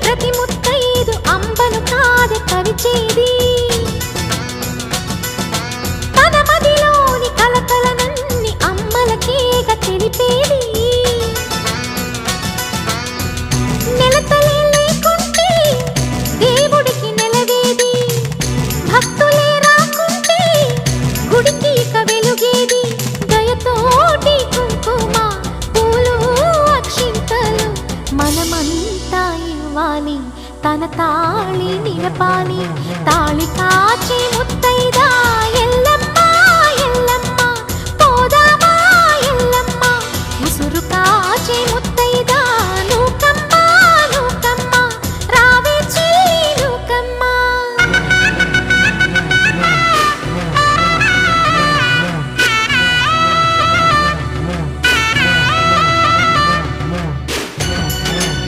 ప్రతి ముత్తైదు అంబను కాదే కవిచేది తన మదిలోని కలకలనన్ని అమ్మలకేగ తెలిపేది నెలతలే లేకుంటే దేవుడికి నెలవేది భక్తులే రాకుంటే గుడికి ఇక వెలుగేది దయతోటి కుంకుమ పూలు అక్షింతలు మనమంతా ఇవ్వాలి తన తాళి నిలపాలి తాళి కాచి ముత్తైదా ఎల్లమ్మ ఎల్లమ్మ పోదామా ఎల్లమ్మ ఉసురు కాచి